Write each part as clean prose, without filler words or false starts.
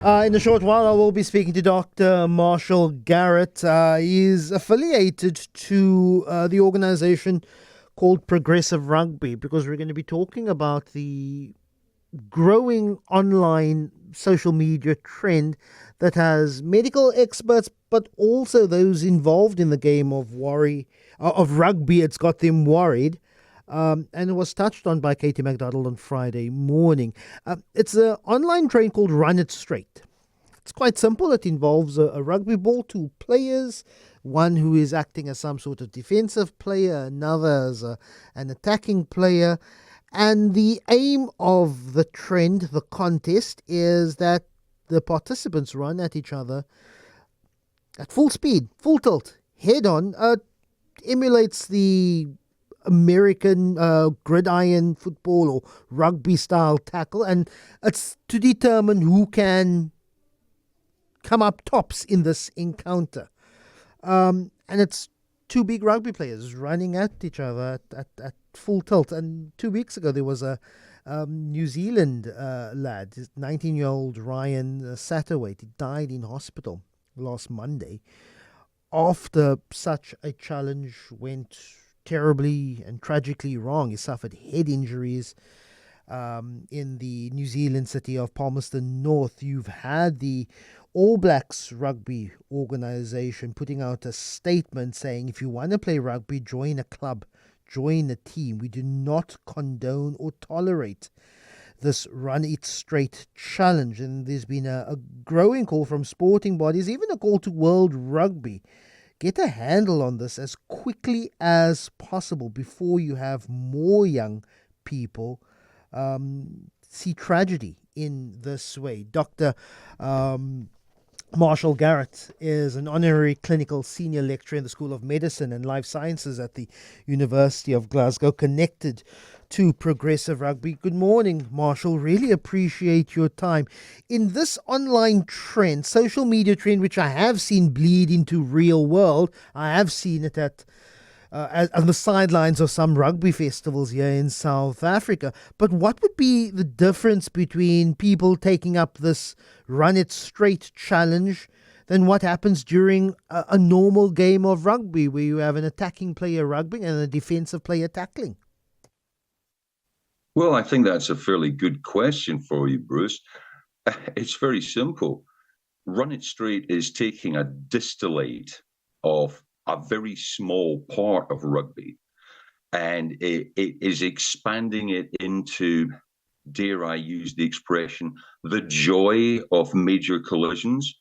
In a short while, I will be speaking to Dr. Marshall Garrett. He is affiliated to the organization called Progressive Rugby because we're going to be talking about the growing online social media trend that has medical experts, but also those involved in the game of rugby. It's got them worried. And it was touched on by Katie McDonald on Friday morning. It's an online trend called Run It Straight. It's quite simple. It involves a rugby ball, two players, one who is acting as some sort of defensive player, another as an attacking player. And the aim of the trend, the contest, is that the participants run at each other at full speed, full tilt, head on. Emulates the American gridiron football or rugby style tackle, and it's to determine who can come up tops in this encounter. And it's two big rugby players running at each other at full tilt. And 2 weeks ago, there was a New Zealand lad, 19-year-old Ryan Satterthwaite. He died in hospital last Monday after such a challenge went terribly and tragically wrong. He suffered head injuries in the New Zealand city of Palmerston North. You've had the All Blacks rugby organization putting out a statement saying if you want to play rugby, join a club, join a team. We do not condone or tolerate this Run It Straight challenge. And there's been a growing call from sporting bodies, even a call to World Rugby. Get a handle on this as quickly as possible before you have more young people see tragedy in this way. Dr. Marshall Garrett is an honorary clinical senior lecturer in the School of Medicine and Life Sciences at the University of Glasgow, connected to Progressive Rugby. Good morning, Marshall. Really appreciate your time. In this online trend, social media trend, which I have seen bleed into real world, I have seen it on the sidelines of some rugby festivals here in South Africa. But what would be the difference between people taking up this Run It Straight challenge than what happens during a normal game of rugby where you have an attacking player rugbing and a defensive player tackling? Well, I think that's a fairly good question for you, Bruce. It's very simple. Run It Straight is taking a distillate of a very small part of rugby, and it is expanding it into, dare I use the expression, the joy of major collisions.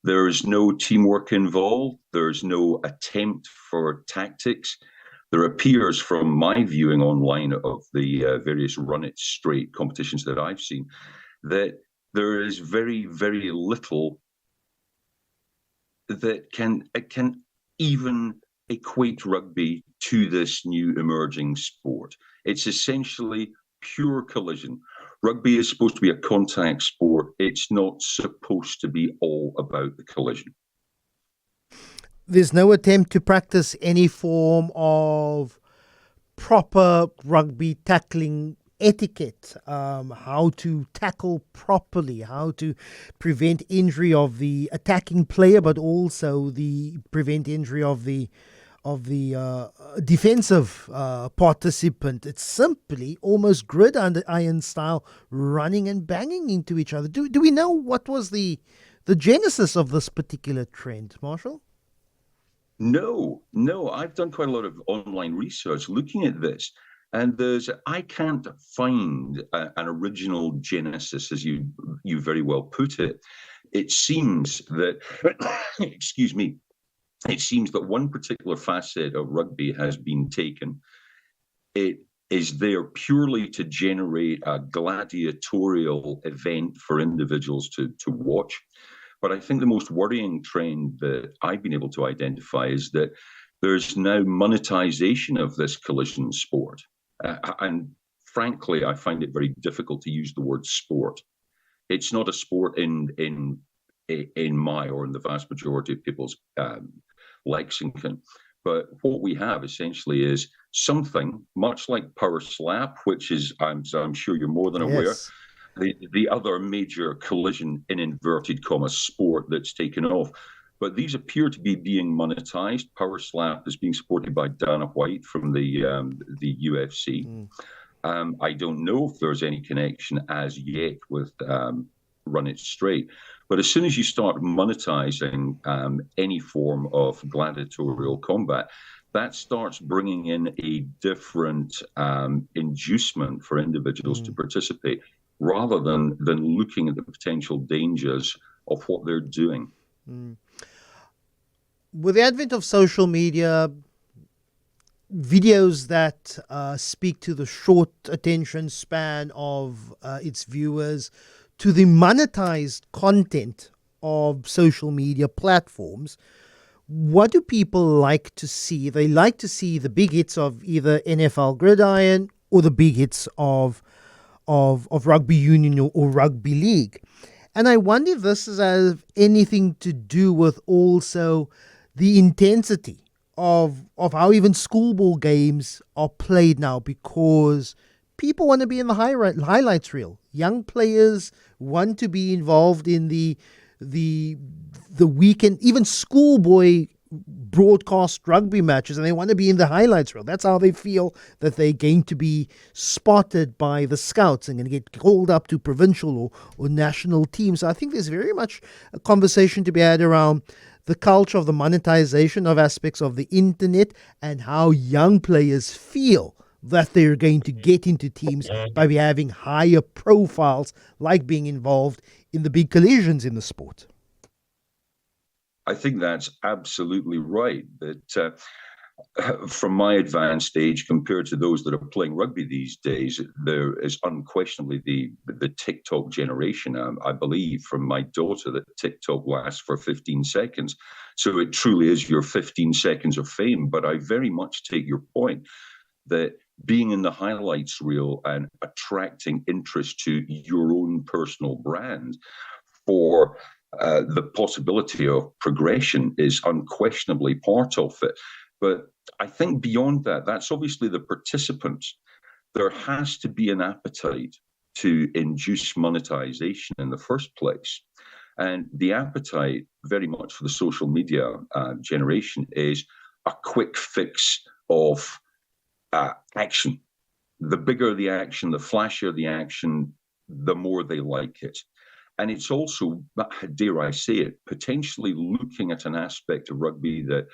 There is no teamwork involved. There's no attempt for tactics. There appears, from my viewing online of the various Run It Straight competitions that I've seen, that there is very, very little that can even equate rugby to this new emerging sport. It's essentially pure collision. Rugby is supposed to be a contact sport. It's not supposed to be all about the collision. There's no attempt to practice any form of proper rugby tackling etiquette, how to tackle properly, how to prevent injury of the attacking player, but also the prevent injury of the defensive participant. It's simply almost gridiron style, running and banging into each other. Do we know what was the genesis of this particular trend, Marshall? No. I've done quite a lot of online research looking at this, and I can't find an original genesis, as you very well put it. It seems that, excuse me, it seems that one particular facet of rugby has been taken. It is there purely to generate a gladiatorial event for individuals to watch. But I think the most worrying trend that I've been able to identify is that there's now monetization of this collision sport. And frankly, I find it very difficult to use the word sport. It's not a sport in my, or in the vast majority of people's lexicon. But what we have essentially is something much like power slap, which is, I'm sure you're more than aware, Yes. the other major collision in inverted commas sport that's taken off. But these appear to be being monetized. Power Slap is being supported by Dana White from the UFC. Mm, I don't know if there's any connection as yet with Run It Straight. But as soon as you start monetizing any form of gladiatorial combat, that starts bringing in a different inducement for individuals to mm, participate, rather than looking at the potential dangers of what they're doing. mm. With the advent of social media, videos that speak to the short attention span of its viewers, to the monetized content of social media platforms, what do people like to see? They like to see the big hits of either NFL Gridiron or the big hits of rugby union or rugby league. And I wonder if this has anything to do with also the intensity of how even schoolball games are played now, because people want to be in the highlights reel. Young players want to be involved in the the weekend, even schoolboy broadcast rugby matches, and they want to be in the highlights reel. That's how they feel that they're going to be spotted by the scouts and going to get called up to provincial or national teams. So I think there's very much a conversation to be had around the culture of the monetization of aspects of the internet and how young players feel that they're going to get into teams by having higher profiles, like being involved in the big collisions in the sport. I think that's absolutely right. That from my advanced age compared to those that are playing rugby these days, there is unquestionably the TikTok generation. I believe from my daughter that TikTok lasts for 15 seconds. So it truly is your 15 seconds of fame. But I very much take your point that being in the highlights reel and attracting interest to your own personal brand for the possibility of progression is unquestionably part of it. But I think beyond that, that's obviously the participants. There has to be an appetite to induce monetization in the first place. And the appetite, very much for the social media generation, is a quick fix of action. The bigger the action, the flashier the action, the more they like it. And it's also, dare I say it, potentially looking at an aspect of rugby that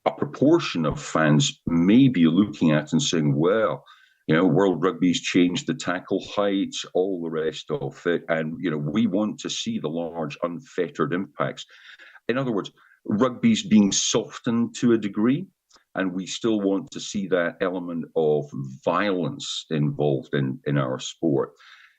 a proportion of fans may be looking at and saying, well, World Rugby's changed the tackle heights, all the rest of it. And, we want to see the large unfettered impacts. In other words, rugby's being softened to a degree, and we still want to see that element of violence involved in our sport.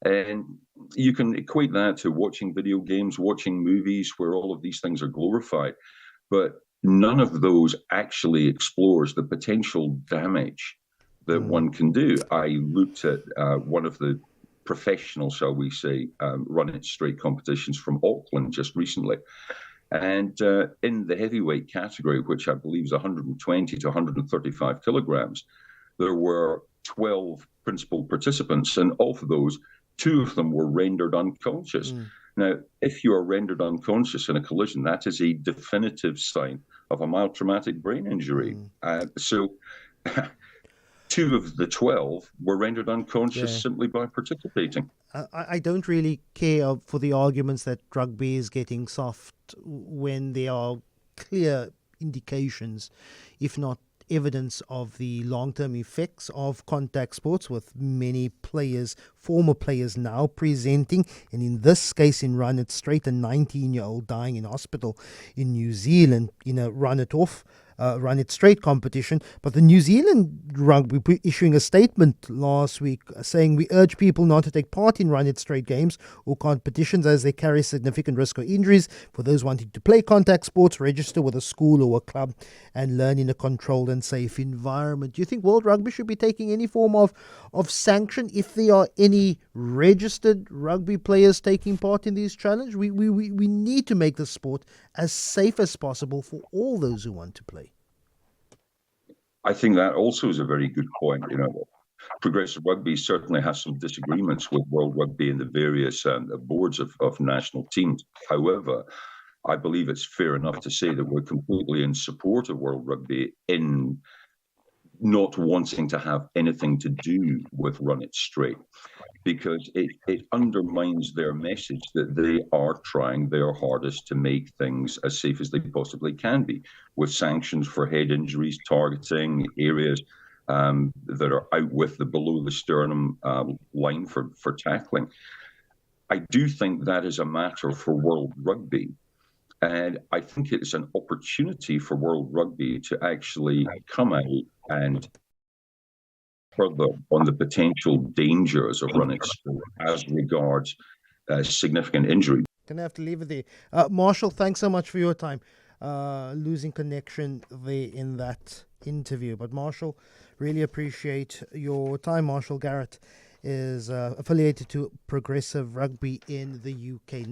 And you can equate that to watching video games, watching movies, where all of these things are glorified. But none of those actually explores the potential damage that one can do. I looked at one of the professional, shall we say, Run It Straight competitions from Auckland just recently. And in the heavyweight category, which I believe is 120 to 135 kilograms, there were 12 principal participants, and of those, 2 of them were rendered unconscious. Now, if you are rendered unconscious in a collision, that is a definitive sign of a mild traumatic brain injury. So 2 of the 12 were rendered unconscious simply by participating. I don't really care for the arguments that rugby is getting soft when there are clear indications, if not evidence, of the long-term effects of contact sports, with many players, former players now presenting, and in this case in Run It Straight, a 19-year-old dying in hospital in New Zealand in a Run It Straight competition. But the New Zealand rugby issuing a statement last week saying, we urge people not to take part in Run It Straight games or competitions as they carry significant risk of injuries. For those wanting to play contact sports, register with a school or a club and learn in a controlled and safe environment. Do you think World Rugby should be taking any form of sanction if there are any registered rugby players taking part in these challenges? We need to make the sport as safe as possible for all those who want to play. I think that also is a very good point. Progressive Rugby certainly has some disagreements with World Rugby and the various boards of national teams. However, I believe it's fair enough to say that we're completely in support of World Rugby in not wanting to have anything to do with Run It Straight, because it undermines their message that they are trying their hardest to make things as safe as they possibly can be, with sanctions for head injuries, targeting areas that are out with the below the sternum line for tackling. I do think that is a matter for World Rugby. And I think it's an opportunity for World Rugby to actually come out and further on the potential dangers of Run It Straight as regards significant injury. Gonna have to leave it there. Marshall, thanks so much for your time. Losing connection there in that interview. But Marshall, really appreciate your time. Marshall Garrett is affiliated to Progressive Rugby in the UK.